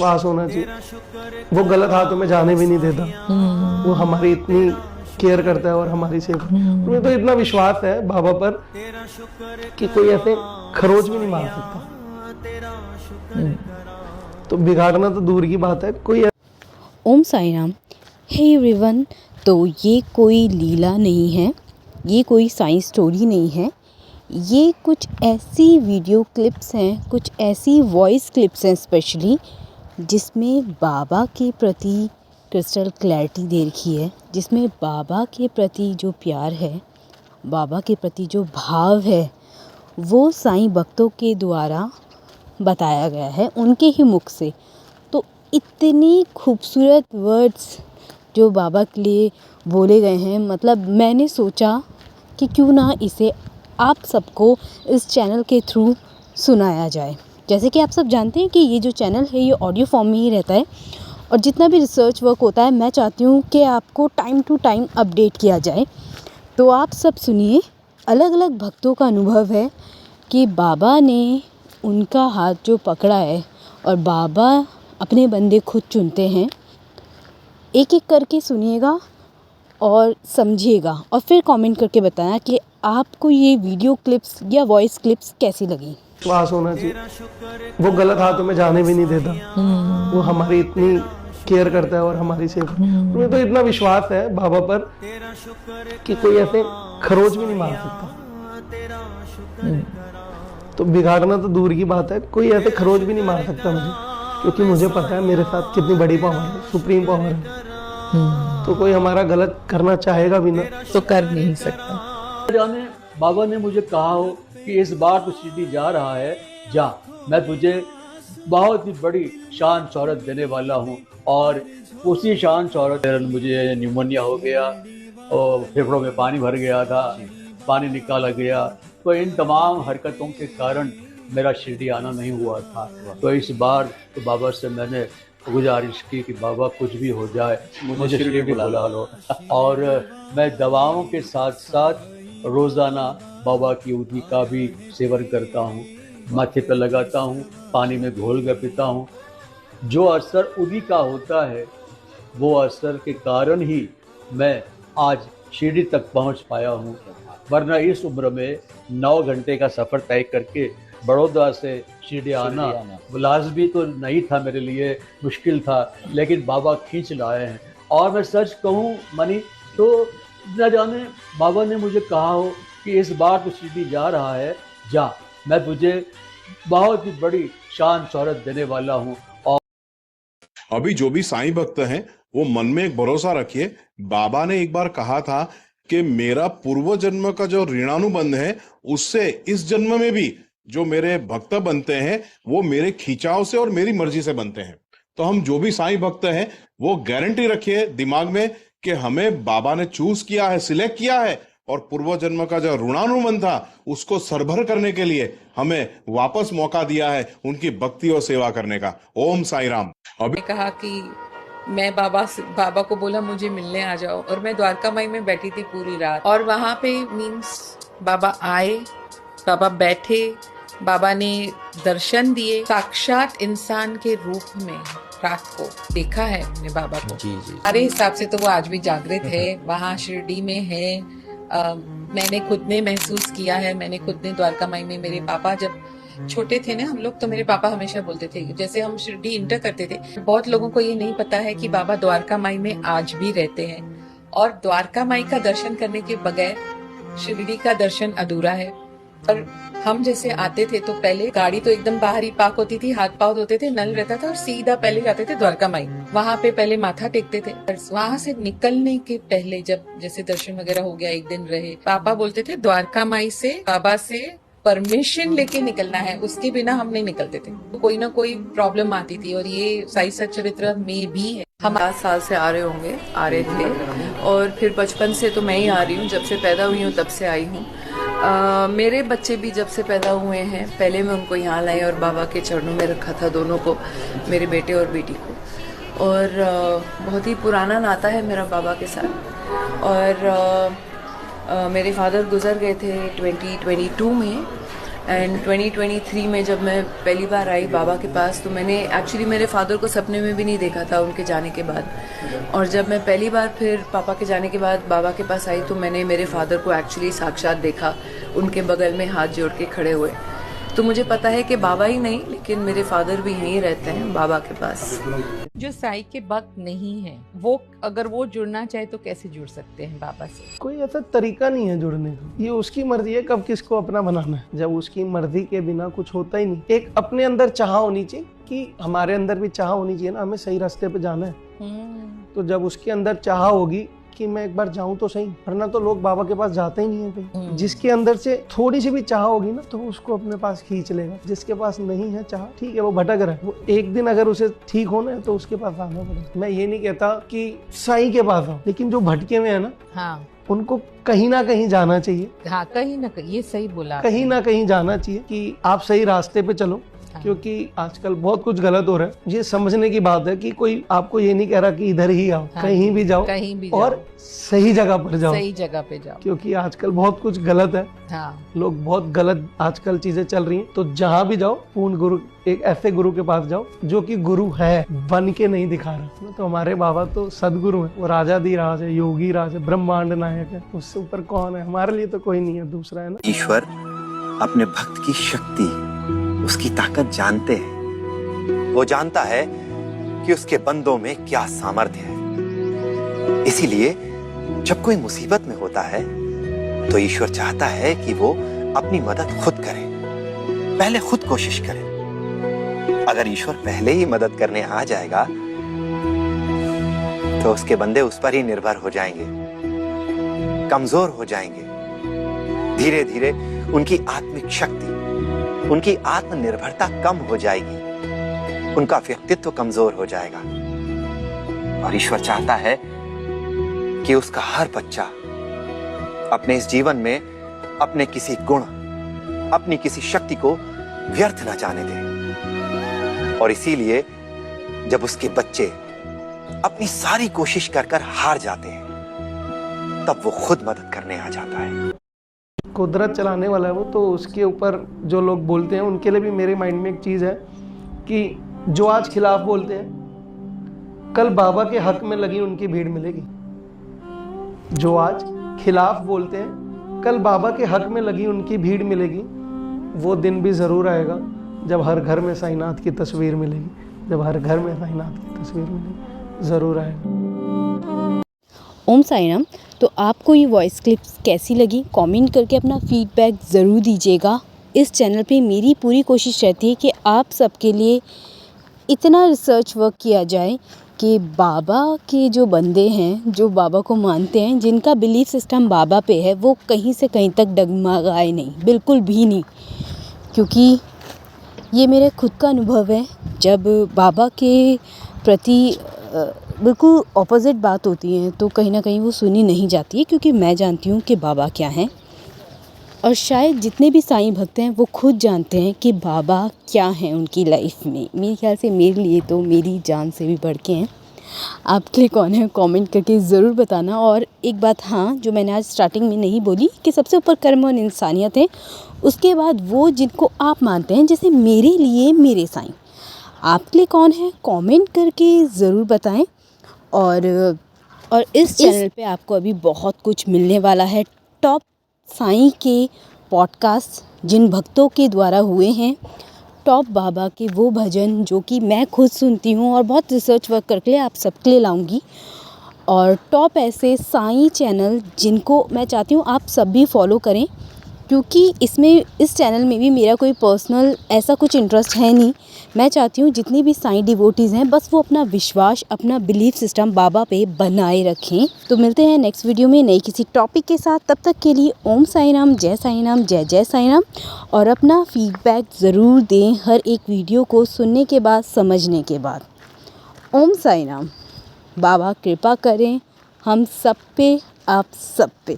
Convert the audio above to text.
विश्वास होना चाहिए। वो गलत हाथों में जाने भी नहीं देता। वो हमारी इतनी केयर करता है और हमारी सेवा। मुझे तो इतना विश्वास है बाबा पर कि कोई ऐसे खरोच भी नहीं मार सकता। तो बिगाड़ना तो दूर की बात है। कोई ओम साई राम। हे एवरीवन, तो ये कोई लीला नहीं है, ये कोई साइंस स्टोरी नहीं है, ये कुछ ऐसी वीडियो क्लिप्स हैं, कुछ ऐसी वॉइस क्लिप्स हैं स्पेशली, जिसमें बाबा के प्रति क्रिस्टल क्लैरिटी दे रखी है, जिसमें बाबा के प्रति जो प्यार है, बाबा के प्रति जो भाव है, वो साईं भक्तों के द्वारा बताया गया है, उनके ही मुख से। तो इतनी खूबसूरत वर्ड्स जो बाबा के लिए बोले गए हैं, मतलब मैंने सोचा कि क्यों ना इसे आप सबको इस चैनल के थ्रू सुनाया जाए। जैसे कि आप सब जानते हैं कि ये जो चैनल है ये ऑडियो फॉर्म में ही रहता है, और जितना भी रिसर्च वर्क होता है मैं चाहती हूँ कि आपको टाइम टू टाइम अपडेट किया जाए। तो आप सब सुनिए, अलग अलग भक्तों का अनुभव है कि बाबा ने उनका हाथ जो पकड़ा है, और बाबा अपने बंदे खुद चुनते हैं। एक एक करके सुनिएगा और समझिएगा, और फिर कमेंट करके बताना कि आपको ये वीडियो क्लिप्स या वॉइस क्लिप्स कैसी लगी। विश्वास होना चाहिए। वो गलत हाथों में जाने भी नहीं देता। वो हमारी इतनी केयर करता है और हमारी सेवा। मुझे तो इतना विश्वास है बाबा पर कि कोई ऐसे खरोच भी नहीं मार सकता। तो बिगाड़ना तो दूर की बात है। कोई ऐसे खरोच भी नहीं मार सकता मुझे, क्योंकि मुझे पता है मेरे साथ कितनी बड़ी पावर है, सुप्रीम पावर है। तो कोई हमारा गलत करना चाहेगा भी ना तो कर नहीं सकता। जाने बाबा ने मुझे कहा हो कि इस बार तो शिरडी जा रहा है, जा, मैं तुझे बहुत ही बड़ी शान शौहरत देने वाला हूँ। और उसी शान शौहरत मुझे न्यूमोनिया हो गया और फेफड़ों में पानी भर गया था, पानी निकाला गया। तो इन तमाम हरकतों के कारण मेरा शिरडी आना नहीं हुआ था। तो इस बार तो बाबा से मैंने गुजारिश की कि बाबा कुछ भी हो जाए मुझे शिरडी बुला लो। और मैं दवाओं के साथ साथ रोज़ाना बाबा की उदी का भी सेवन करता हूँ, माथे पर लगाता हूँ, पानी में घोल कर पीता हूँ। जो असर उदी का होता है वो असर के कारण ही मैं आज शिरडी तक पहुँच पाया हूँ। वरना इस उम्र में 9 घंटे का सफ़र तय करके बड़ौदा से शिरडी आना लाजमी तो नहीं था मेरे लिए, मुश्किल था, लेकिन बाबा खींच लाए हैं। और मैं सच कहूँ मनी, तो न जाने बाबा ने मुझे कहा हो कि इस बार तो शिरडी जा रहा है, जा, मैं तुझे बहुत ही बड़ी शान शौहरत देने वाला हूँ। और अभी जो भी साईं भक्त हैं वो मन में एक भरोसा रखिए। बाबा ने एक बार कहा था कि मेरा पूर्व जन्म का जो ऋणानुबंध है उससे इस जन्म में भी जो मेरे भक्त बनते हैं वो मेरे खिंचाव से और मेरी मर्जी से बनते हैं। तो हम जो भी साईं भक्त हैं वो गारंटी रखिए दिमाग में कि हमें बाबा ने चूज किया है, सिलेक्ट किया है, और पूर्व जन्म का जो ऋणानुबंध था उसको सरभर करने के लिए हमें वापस मौका दिया है उनकी भक्ति और सेवा करने का। ओम साई राम। अभी कहा कि मैं बाबा को बोला मुझे मिलने आ जाओ, और मैं द्वारका माई में बैठी थी पूरी रात। और वहाँ पे मीन्स बाबा आए, बाबा बैठे, बाबा ने दर्शन दिए, साक्षात इंसान के रूप में रात को देखा है हमने बाबा को। हमारे हिसाब से तो वो आज भी जागृत है, वहाँ शिरडी में है। मैंने खुद ने महसूस किया है, मैंने खुद ने द्वारका माई में, मेरे पापा जब छोटे थे ना हम लोग, तो मेरे पापा हमेशा बोलते थे, जैसे हम शिरडी इंटर करते थे, बहुत लोगों को ये नहीं पता है कि बाबा द्वारका माई में आज भी रहते हैं। और द्वारका माई का दर्शन करने के बगैर शिरडी का दर्शन अधूरा है। और हम जैसे आते थे तो पहले गाड़ी तो एकदम बाहर ही पार्क होती थी, हाथ पाँव धोते थे, नल रहता था, और सीधा पहले जाते थे द्वारका माई। वहाँ पे पहले माथा टेकते थे। वहाँ से निकलने के पहले जब जैसे दर्शन वगैरह हो गया, एक दिन रहे, पापा बोलते थे द्वारका माई से बाबा से परमिशन लेके निकलना है, उसके बिना हम नहीं निकलते थे। तो कोई ना कोई प्रॉब्लम आती थी, और ये साई सच्चरित्र में भी है। हम 7 साल से आ रहे थे, और फिर बचपन से तो मैं ही आ रही हूँ, जब से पैदा हुई हूँ तब से आई हूँ। मेरे बच्चे भी जब से पैदा हुए हैं, पहले मैं उनको यहाँ लाई और बाबा के चरणों में रखा था, दोनों को, मेरे बेटे और बेटी को। और बहुत ही पुराना नाता है मेरा बाबा के साथ। और मेरे फादर गुजर गए थे 2022 में, एंड 2023 में जब मैं पहली बार आई बाबा के पास, तो मैंने एक्चुअली मेरे फादर को सपने में भी नहीं देखा था उनके जाने के बाद। और जब मैं पहली बार फिर पापा के जाने के बाद बाबा के पास आई, तो मैंने मेरे फादर को एक्चुअली साक्षात देखा, उनके बगल में हाथ जोड़ के खड़े हुए। तो मुझे पता है कि बाबा ही नहीं, लेकिन मेरे फादर भी यहीं रहते हैं बाबा के पास। जो साई के भक्त नहीं है, वो अगर वो जुड़ना चाहे तो कैसे जुड़ सकते हैं बाबा से? कोई ऐसा तरीका नहीं है जुड़ने का, ये उसकी मर्जी है कब किसको अपना बनाना है। जब उसकी मर्जी के बिना कुछ होता ही नहीं। एक अपने अंदर चाह होनी चाहिए कि हमारे अंदर भी चाह होनी चाहिए ना, हमें सही रास्ते पे जाना है। तो जब उसके अंदर चाह होगी कि मैं एक बार जाऊं तो सही, वरना तो लोग बाबा के पास जाते ही नहीं है कहीं। जिसके अंदर से थोड़ी सी भी चाह होगी ना, तो उसको अपने पास खींच लेगा। जिसके पास नहीं है चाह, ठीक है वो भटक रहा है, वो एक दिन अगर उसे ठीक होना है तो उसके पास आना पड़ेगा। मैं ये नहीं कहता कि साईं के पास आओ, लेकिन जो भटके हुए है ना, हाँ उनको कहीं ना कहीं जाना चाहिए। हाँ, कहीं ना कहीं, ये सही बोला, कहीं ना कहीं जाना चाहिए कि आप सही रास्ते पे चलो। क्योंकि आजकल बहुत कुछ गलत हो रहा है। ये समझने की बात है कि कोई आपको ये नहीं कह रहा कि इधर ही आओ, कहीं भी जाओ, कहीं भी जाओ, और सही जगह पर जाओ, सही जगह पे जाओ। क्योंकि आजकल बहुत कुछ गलत है। हाँ, लोग बहुत गलत आजकल चीजें चल रही हैं। तो जहाँ भी जाओ, पूर्ण गुरु, एक ऐसे गुरु के पास जाओ जो कि गुरु है, बन के नहीं दिखा रहा। तो हमारे बाबा तो सदगुरु है, वो राजाधिराज है, योगी राज है, ब्रह्मांड नायक है। उससे ऊपर कौन है? हमारे लिए तो कोई नहीं है, दूसरा है ना। ईश्वर अपने भक्त की शक्ति, उसकी ताकत जानते हैं। वो जानता है कि उसके बंदों में क्या सामर्थ्य है। इसीलिए जब कोई मुसीबत में होता है तो ईश्वर चाहता है कि वो अपनी मदद खुद करे, पहले खुद कोशिश करे। अगर ईश्वर पहले ही मदद करने आ जाएगा तो उसके बंदे उस पर ही निर्भर हो जाएंगे, कमजोर हो जाएंगे। धीरे धीरे उनकी आत्मिक शक्ति, उनकी आत्मनिर्भरता कम हो जाएगी, उनका व्यक्तित्व कमजोर हो जाएगा। और ईश्वर चाहता है कि उसका हर बच्चा अपने इस जीवन में अपने किसी गुण, अपनी किसी शक्ति को व्यर्थ न जाने दे। और इसीलिए जब उसके बच्चे अपनी सारी कोशिश कर कर हार जाते हैं, तब वो खुद मदद करने आ जाता है। कुदरत चलाने वाला है वो, तो उसके ऊपर जो लोग बोलते हैं उनके लिए भी मेरे माइंड में एक चीज़ है कि जो आज खिलाफ बोलते हैं, कल बाबा के हक में लगी उनकी भीड़ मिलेगी। जो आज खिलाफ बोलते हैं, कल बाबा के हक में लगी उनकी भीड़ मिलेगी। वो दिन भी ज़रूर आएगा जब हर घर में साईनाथ की तस्वीर मिलेगी, जब हर घर में साईनाथ की तस्वीर मिलेगी, ज़रूर आएगा। ओम साईराम। तो आपको ये वॉइस क्लिप्स कैसी लगी, कमेंट करके अपना फीडबैक ज़रूर दीजिएगा। इस चैनल पे मेरी पूरी कोशिश रहती है कि आप सबके लिए इतना रिसर्च वर्क किया जाए कि बाबा के जो बंदे हैं, जो बाबा को मानते हैं, जिनका बिलीफ सिस्टम बाबा पे है, वो कहीं से कहीं तक डगमगाए नहीं, बिल्कुल भी नहीं। क्योंकि ये मेरे खुद का अनुभव है, जब बाबा के प्रति बिल्कुल ऑपोजिट बात होती है तो कहीं ना कहीं वो सुनी नहीं जाती है, क्योंकि मैं जानती हूँ कि बाबा क्या हैं। और शायद जितने भी साईं भक्त हैं वो खुद जानते हैं कि बाबा क्या हैं उनकी लाइफ में। मेरे ख्याल से मेरे लिए तो मेरी जान से भी बढ़ के हैं। आपके लिए कौन है, कमेंट करके ज़रूर बताना। और एक बात हाँ, जो मैंने आज स्टार्टिंग में नहीं बोली, कि सबसे ऊपर कर्म और इंसानियत है, उसके बाद वो जिनको आप मानते हैं, जैसे मेरे लिए मेरे साईं। आपके लिए कौन है, कमेंट करके ज़रूर बताएं। और इस चैनल पे आपको अभी बहुत कुछ मिलने वाला है। टॉप साईं के पॉडकास्ट जिन भक्तों के द्वारा हुए हैं, टॉप बाबा के वो भजन जो कि मैं खुद सुनती हूँ और बहुत रिसर्च वर्क करके आप सबके लिए लाऊंगी। और टॉप ऐसे साईं चैनल जिनको मैं चाहती हूँ आप सब भी फॉलो करें, क्योंकि इस चैनल में भी मेरा कोई पर्सनल ऐसा कुछ इंटरेस्ट है नहीं। मैं चाहती हूँ जितनी भी साईं डिवोटीज़ हैं, बस वो अपना विश्वास, अपना बिलीफ सिस्टम बाबा पे बनाए रखें। तो मिलते हैं नेक्स्ट वीडियो में नई किसी टॉपिक के साथ। तब तक के लिए ओम साईराम, जय साईराम, जय जय साईराम। और अपना फीडबैक ज़रूर दें हर एक वीडियो को सुनने के बाद, समझने के बाद। ओम साईराम। बाबा कृपा करें हम सब पे, आप सब पे।